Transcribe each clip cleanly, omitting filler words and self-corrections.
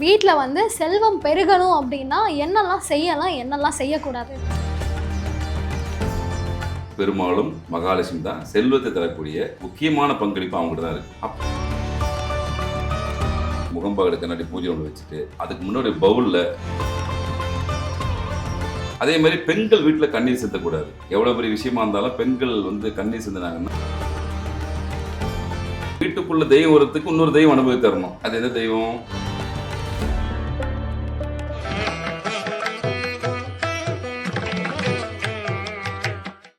வீட்டில் வந்து செல்வம் பெருகணும் அப்படின்னா என்னெல்லாம் செய்யலாம், என்னெல்லாம் செய்யக்கூடாது? பெரும்பாலும் மகாலட்சுமி தான் செல்வத்தை தரக்கூடிய முக்கியமான பங்களிப்பு அவங்ககிட்ட தான் இருக்கு. முகம்பாடு கண்ணாடி பூஜை ஒன்று வச்சுட்டு அதுக்கு முன்னாடி பவுல்ல அதே மாதிரி பெண்கள் வீட்டில் கண்ணீர் சிந்தக்கூடாது. எவ்வளவு பெரிய விஷயமா இருந்தாலும் பெண்கள் வந்து கண்ணீர் சிந்தினாங்கன்னா வீட்டுக்குள்ள தெய்வம் வரத்துக்கு இன்னொரு தெய்வம் அனுபவி தரணும். அது எந்த தெய்வம்?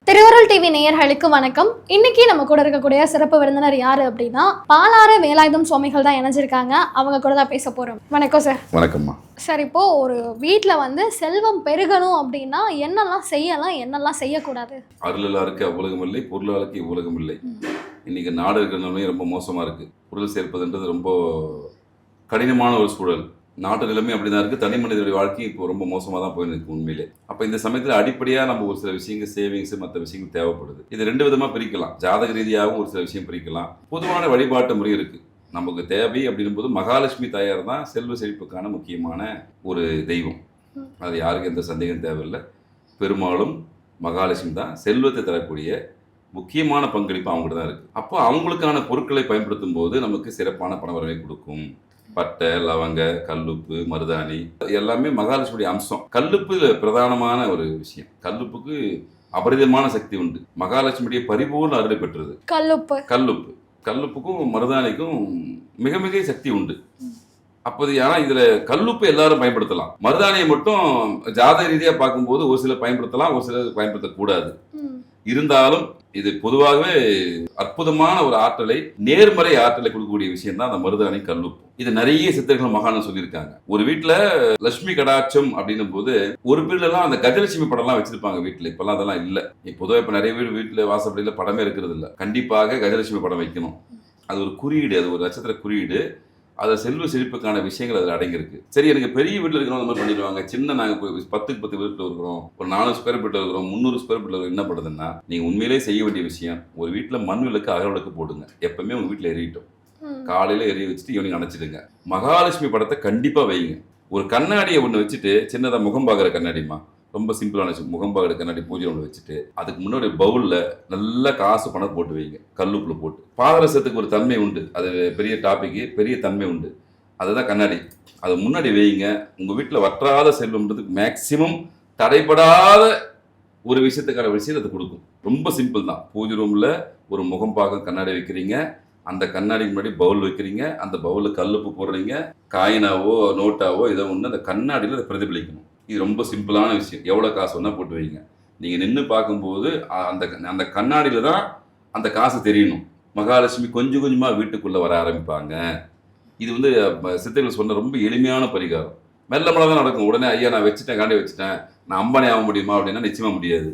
திருவருள் டிவி நேயர்களுக்கு வணக்கம். இன்னைக்கு நம்ம கூட இருக்கக்கூடிய சிறப்பு விருந்தினர் யாரு அப்படின்னா பாலாறு வேலாயுதம் சுவாமிகள் தான் இணைஞ்சிருக்காங்க. அவங்க கூட தான் பேச போறோம். வணக்கம் சார். வணக்கம்மா. சார், இப்போ ஒரு வீட்டில் வந்து செல்வம் பெருகணும் அப்படின்னா என்னெல்லாம் செய்யலாம், என்னெல்லாம் செய்யக்கூடாது? அருளாருக்கு அவ்வுலகம் இல்லை, பொருளாளுக்கு இவ்வுலகம் இல்லை. இன்னைக்கு நாடு இருக்கிற நிலைமை ரொம்ப மோசமா இருக்கு. பொருள் சேர்ப்பதுன்றது ரொம்ப கடினமான ஒரு சூழல். நாட்டு நிலைமை அப்படிதான் இருக்கு. தனி மனிதனுடைய வாழ்க்கை இப்போ ரொம்ப மோசமாக தான் போயிருக்கு உண்மையிலே. அப்போ இந்த சமயத்தில் அடிப்படையாக நம்ம ஒரு சில விஷயங்கள் சேவிங்ஸ் மற்ற விஷயங்கள் தேவைப்படுது. இது ரெண்டு விதமாக பிரிக்கலாம். ஜாதக ரீதியாகவும் ஒரு சில விஷயம் பிரிக்கலாம். பொதுவான வழிபாட்டு முறை இருக்கு. நமக்கு தேவை அப்படின்னும் போது மகாலட்சுமி தாயார் தான் செல்வ செழிப்புக்கான முக்கியமான ஒரு தெய்வம். அது யாருக்கும் எந்த சந்தேகம் தேவையில்லை. பெரும்பாலும் மகாலட்சுமி தான் செல்வத்தை தரக்கூடிய முக்கியமான பங்களிப்பு அவங்ககிட்ட தான் இருக்கு. அப்போ அவங்களுக்கான பொருட்களை பயன்படுத்தும் போது நமக்கு சிறப்பான பணவரவை கொடுக்கும். பட்டை, லவங்க, கல்லுப்பு, மருதாணி எல்லாமே மகாலட்சுமியுடைய அம்சம். கல்லுப்பு பிரதானமான ஒரு விஷயம். கல்லுப்புக்கு அபரிதமான சக்தி உண்டு. மகாலட்சுமியுடைய பரிபூர்ண அருளை பெற்றது கல்லுப்புக்கும் மருதாணிக்கும் மிக மிக சக்தி உண்டு. அப்போது ஆனால் இதுல கல்லுப்பு எல்லாரும் பயன்படுத்தலாம். மருதாணியை மட்டும் ஜாதக ரீதியா பார்க்கும்போது ஒரு சிலர் பயன்படுத்தலாம், ஒரு சிலர் பயன்படுத்தக்கூடாது. இருந்தாலும் இது பொதுவாகவே அற்புதமான ஒரு ஆற்றலை, நேர்மறை ஆற்றலை கொடுக்கக்கூடிய விஷயம் தான் அந்த மருதாணி, கல்லுப்பு. இது நிறைய சித்தர்கள் மகான் சொல்லியிருக்காங்க. ஒரு வீட்டுல லட்சுமி கடாட்சம் அப்படின்னும் போது ஒரு வீட்டுல எல்லாம் அந்த கஜலட்சுமி படம் எல்லாம் வச்சிருப்பாங்க வீட்டுல. இப்பெல்லாம் அதெல்லாம் இல்ல. பொதுவாக இப்ப நிறைய பேர் வீட்டுல வாசப்படியில படமே இருக்கிறது இல்ல. கண்டிப்பாக கஜலட்சுமி படம் வைக்கணும். அது ஒரு குறியீடு, அது ஒரு நட்சத்திர குறியீடு. அதை செல்வ செழிப்புக்கான விஷயங்கள் அதில் அடங்கியிருக்கு. சரி, எனக்கு பெரிய வீட்டில் இருக்கிறோம் அந்த மாதிரி பண்ணிடுவாங்க. சின்ன நாங்கள் 10 வீட்டில் இருக்கிறோம், ஒரு 4 ஸ்கொயர் ஃபீட்டில் இருக்கிறோம், 300 ஸ்கொயர் ஃபீட்டில் என்ன பண்ணுதுன்னா, நீங்கள் உண்மையிலே செய்ய வேண்டிய விஷயம், ஒரு வீட்டில் மண் விளக்கு அகல் விளக்கு போடுங்க. எப்பவுமே உங்கள் வீட்டில் எரியட்டும். காலையில் எரிய வச்சுட்டு ஈவினிங் அணைச்சிடுங்க. மகாலட்சுமி படத்தை கண்டிப்பாக வைங்க. ஒரு கண்ணாடியை ஒன்று வச்சுட்டு, சின்னதாக முகம் பார்க்குற கண்ணாடிமா, ரொம்ப சிம்பிளான முகம் பார்க்குற கண்ணாடி பூஜை ஒன்று வச்சுட்டு அதுக்கு முன்னாடி பவுலில் நல்ல காசு பணம் போட்டு வைங்க. கல்லுப்புல போட்டு. பாதரசத்துக்கு ஒரு தன்மை உண்டு. அது பெரிய டாபிக்கு, பெரிய தன்மை உண்டு. அதுதான் கண்ணாடி. அது முன்னாடி வைங்க. உங்கள் வீட்டில் வற்றாத செல்வம்ன்றதுக்கு மேக்சிமம் தடைப்படாத ஒரு விஷயத்துக்கான விஷயத்தை கொடுக்கும். ரொம்ப சிம்பிள் தான். பூஜை ரூமில் ஒரு முகம் பார்க்க கண்ணாடி வைக்கிறீங்க. அந்த கண்ணாடிக்கு முன்னாடி பவுல் வைக்கிறீங்க. அந்த பவுலில் கல்லுப்பு போடுறீங்க. காயினாவோ நோட்டாவோ ஏதோ ஒன்று அந்த கண்ணாடியில் அதை பிரதிபலிக்கணும். இது ரொம்ப சிம்பிளான விஷயம். எவ்வளோ காசு வேணா போட்டு வைங்க. நீங்கள் நின்று பார்க்கும்போது அந்த கண்ணாடியில் தான் அந்த காசு தெரியணும். மகாலட்சுமி கொஞ்சம் கொஞ்சமாக வீட்டுக்குள்ளே வர ஆரம்பிப்பாங்க. இது வந்து சித்தர்கள் சொன்ன ரொம்ப எளிமையான பரிகாரம். மெல்ல மெல்ல தான் நடக்கும். உடனே ஐயா நான் வச்சுட்டேன், காண்டி வச்சுட்டேன், நான் அம்பானி ஆக முடியுமா அப்படின்னா நிச்சயமா முடியாது.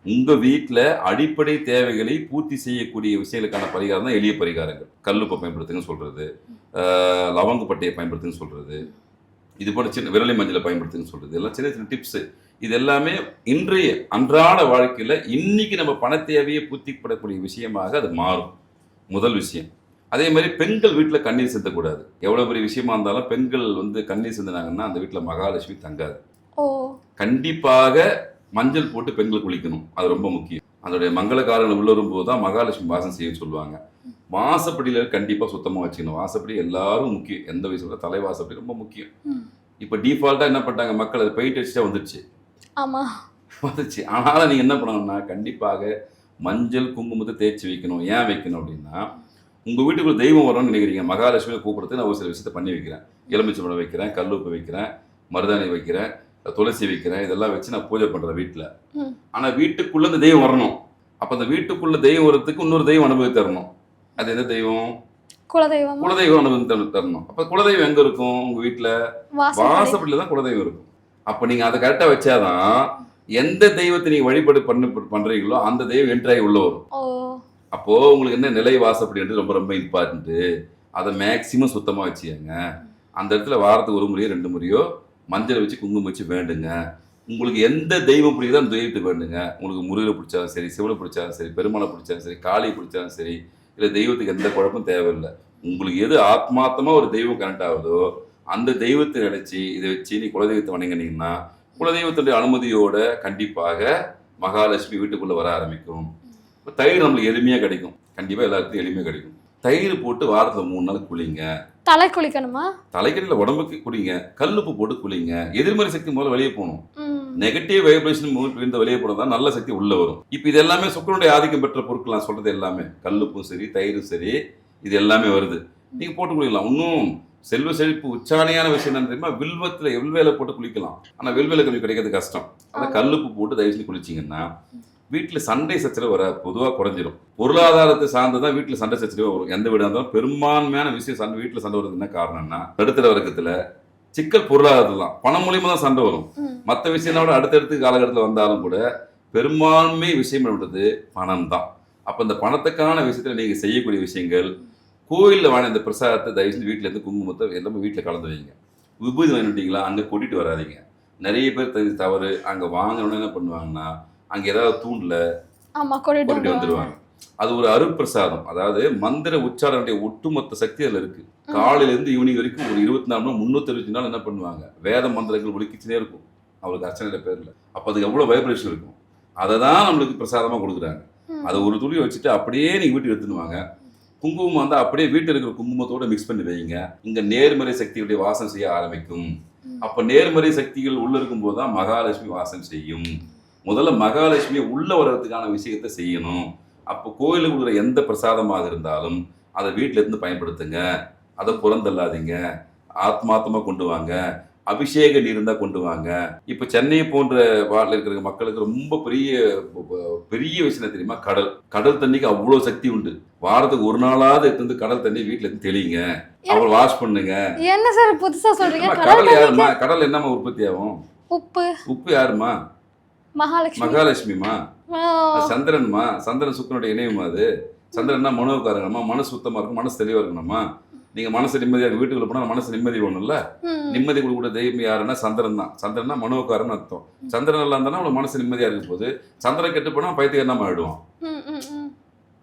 உங்கள் வீட்டில் அடிப்படை தேவைகளை பூர்த்தி செய்யக்கூடிய விஷயங்களுக்கான பரிகாரம் தான் எளிய பரிகாரங்கள். கல்லுப்பை பயன்படுத்துங்கன்னு சொல்கிறது, லவங்க பட்டையை பயன்படுத்துன்னு சொல்கிறது, இது போல சின்ன விரலை மஞ்சளை பயன்படுத்துன்னு சொல்றது, எல்லாம் சின்ன சின்ன டிப்ஸ். இது எல்லாமே இன்றைய அன்றாட வாழ்க்கையில இன்னைக்கு நம்ம பண தேவையை பூர்த்திப்படக்கூடிய விஷயமாக அது மாறும். முதல் விஷயம். அதே மாதிரி பெண்கள் வீட்டில் கண்ணீர் சிந்தக்கூடாது. எவ்வளவு பெரிய விஷயமா இருந்தாலும் பெண்கள் வந்து கண்ணீர் சிந்தினாங்கன்னா அந்த வீட்டில் மகாலட்சுமி தங்காது. கண்டிப்பாக மஞ்சள் போட்டு பெண்கள் குளிக்கணும். அது ரொம்ப முக்கியம். அதோடைய மங்களக்காரங்கள் உள்ள வரும்போது தான் மகாலட்சுமி வாசம் செய்ய சொல்லுவாங்க. வாசப்படியில் கண்டிப்பாக சுத்தமாக வச்சுக்கணும். வாசப்படி எல்லாரும் முக்கியம். எந்த வயசுல தலைவாசப்படி ரொம்ப முக்கியம். இப்போ டிஃபால்ட்டாக என்ன பண்ணிட்டாங்க மக்கள், அது பெயிண்ட் அடிச்சுட்டா வந்துடுச்சு. வந்துச்சு. ஆனாலும் நீங்கள் என்ன பண்ணணும்னா கண்டிப்பாக மஞ்சள் குங்குமத்தை தேய்ச்சி வைக்கணும். ஏன் வைக்கணும் அப்படின்னா, உங்கள் வீட்டுக்குள்ள தெய்வம் வரணும்னு நினைக்கிறீங்க, மகாலட்சுமியை கூப்பிடுறதுக்கு நான் ஒரு சில விஷயத்தை பண்ணி வைக்கிறேன். எலுமிச்சம்பழம் வைக்கிறேன், கல்லுப்பு வைக்கிறேன், மருதாணி வைக்கிறேன், துளசி வைக்கிறேன், இதெல்லாம் வச்சு நான் பூஜை பண்ணுறேன் வீட்டில். ஆனால் வீட்டுக்குள்ளே இந்த தெய்வம் வரணும். அப்போ அந்த வீட்டுக்குள்ள தெய்வம் வரத்துக்கு இன்னொரு தெய்வம் அனுபவி தரணும். அது எந்த தெய்வம்? குலதெய்வம் அனுபவம் தரணும். அப்ப குலதெய்வம் எங்க இருக்கும்? உங்க வீட்டுல வாசப்படியில தான் குலதெய்வம் இருக்கும். அப்ப நீங்க அதை கரெக்டா வச்சாதான் எந்த தெய்வத்தை நீங்க வழிபாடு பண்றீங்களோ அந்த தெய்வம் என்ட்ராகி உள்ள வரும். அப்போ உங்களுக்கு என்ன நிலை வாசப்படி ரொம்ப ரொம்ப இம்பார்ட்டன்ட். அதை மேக்சிமம் சுத்தமா வச்சுக்கங்க. அந்த இடத்துல வாரத்துக்கு ஒரு முறையோ 2 முறையோ மஞ்சள் வச்சு குங்குமம் வச்சு வேண்டுங்க. உங்களுக்கு எந்த தெய்வம் பிடிக்குதோ அந்த தெய்வத்தை வேண்டுங்க. உங்களுக்கு முருகரை பிடிச்சாலும் சரி, சிவனை பிடிச்சாலும் சரி, பெருமாளை பிடிச்சாலும் சரி, காளியை பிடிச்சாலும் சரி, இல்லை தெய்வத்துக்கு எந்த குழப்பம் தேவையில்லை. உங்களுக்கு எது ஆத்மார்த்தமாக ஒரு தெய்வம் கனெக்ட் ஆகுதோ அந்த தெய்வத்தை நினைச்சு இதை வச்சு நீ குலதெய்வத்தை வணங்கினீங்கன்னா குலதெய்வத்துடைய அனுமதியோட கண்டிப்பாக மகாலட்சுமி வீட்டுக்குள்ள வர ஆரம்பிக்கும். தயிர் நம்மளுக்கு எளிமையா கிடைக்கும், கண்டிப்பா எல்லாருக்கும் எளிமையா கிடைக்கும். தயிர் போட்டு வாரத்துல 3 நாள் குளிங்க. தலை குளிக்கணுமா? தலைக்கடியில் உடம்புக்கு குளிங்க, கல்லுப்பு போட்டு குளிங்க. எதிர்மறை சக்தி முதல்ல வெளியே போகணும். நெகட்டிவ் வைப்ரேஷன் இருந்து வெளியே போனது தான் நல்ல சக்தி உள்ள வரும். இப்போ இது எல்லாமே சுக்கிரனுடைய ஆதிக்கம் பெற்ற பொருட்கள் நான் சொல்றது எல்லாமே, கல்லுப்பும் சரி தயிரும் சரி, இது எல்லாமே வருது. நீங்க போட்டு குளிக்கலாம். இன்னும் செல்வ செழிப்பு உச்சாணியான விஷயம் என்ன தெரியுமா, வில்வேலை போட்டு குளிக்கலாம். ஆனா வில்வேலை கொஞ்சம் கிடைக்கிறது கஷ்டம். ஆனா கல்லுப்பு போட்டு தயவு செஞ்சு குளிச்சிங்கன்னா வீட்டில் சண்டை சச்சரவு வர பொதுவாக குறைஞ்சிரும். பொருளாதாரத்தை சார்ந்து தான் வீட்டில் சண்டை சச்சரவு வரும். எந்த வீடாக இருந்தாலும் பெரும்பான்மையான விஷயம் சண்டை வீட்டில் சண்டை வருது. என்ன காரணம்னா, நடுத்தர வர்க்கத்தில் சிக்கல் பொருளாதாரத்தில் தான், பணம் மூலியமா தான் சண்டை வரும். மற்ற விஷயங்களோட அடுத்தடுத்து காலகட்டத்தில் வந்தாலும் கூட பெரும்பான்மை விஷயம் என்பது பணம் தான். அப்போ இந்த பணத்துக்கான விஷயத்தில் நீங்கள் செய்யக்கூடிய விஷயங்கள், கோயிலில் வாங்கின இந்த பிரசாதத்தை தயவு செஞ்சு வீட்டில் இருந்து குங்குமத்தை எல்லாமே வீட்டில் கலந்து வைங்க. விபூதி வாங்கிட்டீங்களா அங்கே கூட்டிகிட்டு வராதிங்க. நிறைய பேர் தெரிஞ்சு தவறு, அங்கே வாங்கினோன்னு என்ன பண்ணுவாங்கன்னா அங்கே ஏதாவது தூண்டில் கொண்டுட்டு வந்துடுவாங்க. அது ஒரு அருட்பிரசாதம். அதாவது மந்திர உச்சாரனுடைய ஒட்டுமொத்த சக்தி அதில் இருக்கு. காலையிலேருந்து ஈவினிங் வரைக்கும் ஒரு 24 மணி 365 நாள் என்ன பண்ணுவாங்க, வேத மந்திரங்கள் ஒலிக்கிச்சுனே இருக்கும் அவருக்கு அர்ச்சனை பேரில். அப்போ அதுக்கு எவ்வளோ வைப்ரேஷன் இருக்கும். அதை தான் நம்மளுக்கு பிரசாதமாக கொடுக்குறாங்க. அதை ஒரு துளி வச்சுட்டு அப்படியே நீங்கள் வீட்டுக்கு எடுத்துடுவாங்க. குங்குமம் வந்தால் அப்படியே வீட்டில் இருக்கிற குங்குமத்தோடு மிக்ஸ் பண்ணி வைங்க. இங்கே நேர்மறை சக்தியுடைய வாசம் செய்ய ஆரம்பிக்கும். அப்போ நேர்மறை சக்திகள் உள்ள இருக்கும்போது தான் மகாலட்சுமி வாசம் செய்யும். முதல்ல மகாலட்சுமியை உள்ள வர்றதுக்கான விஷயத்தை செய்யணும். அப்போ கோயிலுக்கு கொடுக்குற எந்த பிரசாதமாக இருந்தாலும் அதை வீட்டில இருந்து பயன்படுத்துங்க. அதை புறந்தள்ளாதீங்க. ஆத்மாத்தமா கொண்டு வாங்க. அபிஷேக நீர் இருந்தால் கொண்டு வாங்க. இப்போ சென்னை போன்ற வார்டில் இருக்கிற மக்களுக்கு ரொம்ப பெரிய விஷயம் தெரியுமா, கடல் தண்ணிக்கு அவ்வளோ சக்தி உண்டு. வாரத்துக்கு ஒரு நாளாவது எடுத்து கடல் தண்ணி வீட்டில இருந்து தெளிங்க, அப்புறம் வாஷ் பண்ணுங்க. என்ன சார் புதுசா சொல்றீங்க? கடல் யாருமா, கடல் என்னமா உற்பத்தி ஆகும்? உப்பு யாருமா? மகாலட்சுமிமா. சந்திரன்மா. சந்திரன் சுக்கரனுடைய இணையமா. அது சந்திரன்னா மனோகாரங்கம்மா. மனசு சுத்தமா இருக்கும், மனசு தெளிவா இருக்கணும்மா. நீங்க மனசு நிம்மதியா இருக்கு, வீட்டுக்குள்ள போனா மனசு நிம்மதி வேணும்ல. நிம்மதி கொடுக்கூட தெய்வம் யாருன்னா சந்திரன் தான். சந்திரன்னா மனோகாரன் அர்த்தம். சந்திரன் நல்லா இருந்தா அவங்களுக்கு மனசு நிம்மதியா இருக்கும். போது சந்திரன் கெட்டு போனா பைத்தியக்காரமா ஆயிடுவான்.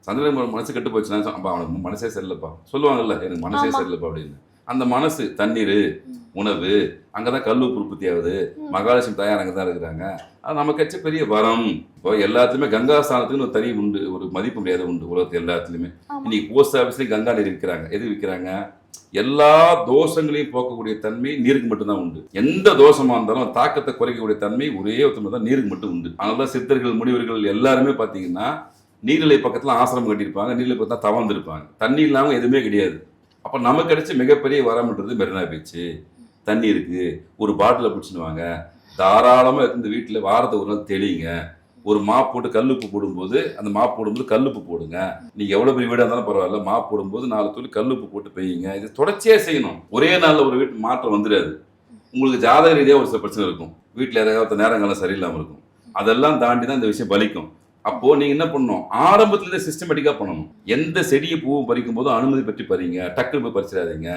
சந்திரன் மனசு கெட்டு போச்சுன்னா அவனுக்கு மனசே சரியில்லப்பா சொல்லுவாங்கல்ல, எனக்கு மனசே சரியில்லப்பா அப்படின்னு. அந்த மனசு, தண்ணீர், உணவு, அங்கதான் கல்லுப்பு உற்பத்தி ஆகுது. மகாலட்சுமி தாயார் அங்கதான் இருக்கிறாங்க. அது நமக்கு வச்ச பெரிய வரம். இப்போ எல்லாத்துலயுமே கங்கா ஸ்தானத்துக்குன்னு ஒரு தனி உண்டு, ஒரு மதிப்பு முடியாத உண்டு உலகத்து எல்லாத்துலயுமே. இன்னைக்கு போஸ்ட் ஆஃபீஸ்லயும் கங்கா நீர் விற்கிறாங்க. எது விற்கிறாங்க? எல்லா தோஷங்களையும் போக்கக்கூடிய தன்மை நீருக்கு மட்டும்தான் உண்டு. எந்த தோஷமா இருந்தாலும் தாக்கத்தை குறைக்கக்கூடிய தன்மை ஒரே ஒருத்தர் தான் நீருக்கு மட்டும் உண்டு. அதனால சித்தர்கள், முனிவர்கள் எல்லாருமே பாத்தீங்கன்னா நீர்நிலை பக்கத்துல ஆசிரமம் கட்டியிருப்பாங்க, நீர்நிலை பக்கத்துல தவழ்ந்துருப்பாங்க. தண்ணி இல்லாம எதுவுமே கிடையாது. அப்ப நமக்கு கிடைச்ச மிகப்பெரிய வரம்ன்றது மெரினா பீச்சு. தண்ணி இருக்கு, ஒரு பாட்டில பிடிச்சிடுவாங்க, தாராளமா இருந்து வீட்டுல வாரத்துக்கு ஒரு நாள் தெளிங்க. ஒரு மாப் போட்டு கல்லுப்பு போடும்போது அந்த மாப் போடும்போது கல்லுப்பு போடுங்க. நீங்க எவ்வளவு பெரிய வீடா இருந்தாலும் பரவாயில்ல, மாப் போடும்போது 4 துளி கல்லுப்பு போட்டு பெய்யுங்க. இது தொடர்ச்சியா செய்யணும். ஒரே நாள்ல ஒரு வீட்டு மாற்றம் வந்துடாது. உங்களுக்கு ஜாதக ரீதியா ஒரு சில பிரச்சனை இருக்கும், வீட்டுல ஏதாவது நேரங்காலம் சரியில்லாம இருக்கும். அதெல்லாம் தாண்டி தான் இந்த விஷயம் பலிக்கும். அப்போ நீங்க என்ன பண்ணணும், ஆரம்பத்துல சிஸ்டமேட்டிக்கா பண்ணணும். எந்த செடியை பூவும் பறிக்கும் போதும் அனுமதி பெற்று பறிங்க. டக்குனு போய் பறிச்சிடாதீங்க,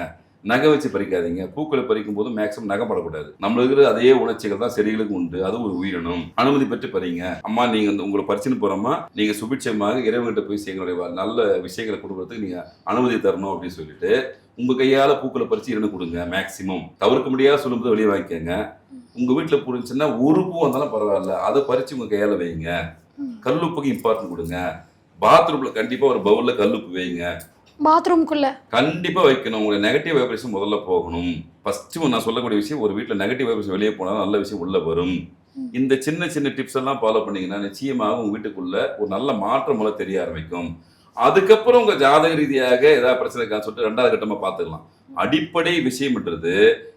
நகை வச்சு பறிக்காதீங்க. பூக்களை பறிக்கும் போது மேக்ஸிமம் நகைப்படக்கூடாது. நம்மளுக்கு இருக்கிற அதே உணர்ச்சிகள் தான் செடிகளுக்கு உண்டு, அதுவும் ஒரு உயிரினம். அனுமதி பெற்று பறிங்க. அம்மா நீங்க உங்களை பறிச்சுன்னு போறோமா, நீங்க சுபிட்சமாக இறைவன்கிட்ட போய் எங்களுடைய நல்ல விஷயங்களை கொடுக்கறதுக்கு நீங்க அனுமதி தரணும் அப்படின்னு சொல்லிட்டு உங்க கையால பூக்களை பறிச்சு இரணு கொடுங்க. மேக்சிமம் தவிர்க்க முடியாத சொல்லும்போது வெளியே வாங்கிக்கங்க. உங்க வீட்டுல புரிஞ்சுன்னா ஒரு பூ வந்தாலும் பரவாயில்ல, அதை பறிச்சு உங்க கையால வைங்க. கல்லுப்புக்கு இம்பார்ட்டன்ட் கொடுங்க. பாத்ரூம்ல கண்டிப்பா ஒரு பவுல்ல கல்லுப்பு வைங்க. பாத்ரூம்குள்ள கண்டிப்பா வைக்கணும். உங்களுக்கு நெகட்டிவ் வைப்ரேஷன் முதல்ல போகணும். ஃபர்ஸ்ட் நான் சொல்லக்கூடிய விஷயம், ஒரு வீட்டுல நெகட்டிவ் வைப்ரேஷன் வெளியே போனா நல்ல விஷயம் உள்ள வரும். இந்த சின்ன சின்ன டிப்ஸ் எல்லாம் ஃபாலோ பண்ணீங்கன்னா நிச்சயமாக உங்க வீட்டுக்குள்ள ஒரு நல்ல மாற்றம் மூலம் தெரிய ஆரம்பிக்கும். அதுக்கப்புறம் உங்க ஜாதக ரீதியாக ஏதாவது பிரச்சனை இருக்கான்னு சொல்லிட்டு 2வது கட்டமா பார்த்துக்கலாம். அடிப்படை விஷயம்ன்றது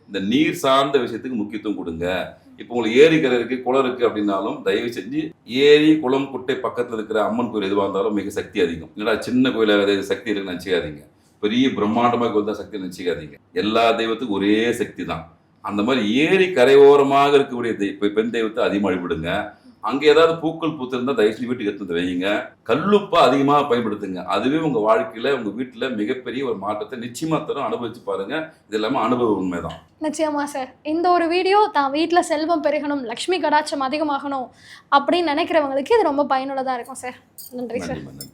இந்த நீர் சார்ந்த விஷயத்துக்கு முக்கியத்துவம் கொடுங்க. இப்போ உங்களுக்கு ஏரி கரை இருக்கு, குளம் இருக்கு அப்படின்னாலும் தயவு செஞ்சு ஏரி, குளம், குட்டை பக்கத்துல இருக்கிற அம்மன் கோயில் எதுவாக இருந்தாலும் மிக சக்தி அதிகம். என்னடா சின்ன கோயிலாக சக்தி இருக்குன்னு நினைச்சிக்காதீங்க. பெரிய பிரம்மாண்டமாக கோயில் தான் சக்தி நினைச்சிக்காதீங்க. எல்லா தெய்வத்துக்கும் ஒரே சக்தி தான். அந்த மாதிரி ஏரி கரையோரமாக இருக்கக்கூடிய பெண் தெய்வத்தை அதிகமாக வழிபடுங்க. அங்கே ஏதாவது பூக்கள் பூத்திருந்தா தயவுசெய்து வீட்டுக்கு எடுத்து வைங்க. கல்லுப்பை அதிகமாக பயன்படுத்துங்க. அதுவே உங்க வாழ்க்கையில உங்க வீட்டுல மிகப்பெரிய ஒரு மாற்றத்தை நிச்சயமா தரும். அனுபவிச்சு பாருங்க. இது எல்லாமே அனுபவ உண்மைதான். நிச்சயமா சார். இந்த ஒரு வீடியோ தான் வீட்டில் செல்வம் பெருகணும், லக்ஷ்மி கடாட்சம் அதிகமாகணும் அப்படின்னு நினைக்கிறவங்களுக்கு இது ரொம்ப பயனுள்ளதாக இருக்கும் சார். நன்றி சார். நன்றி.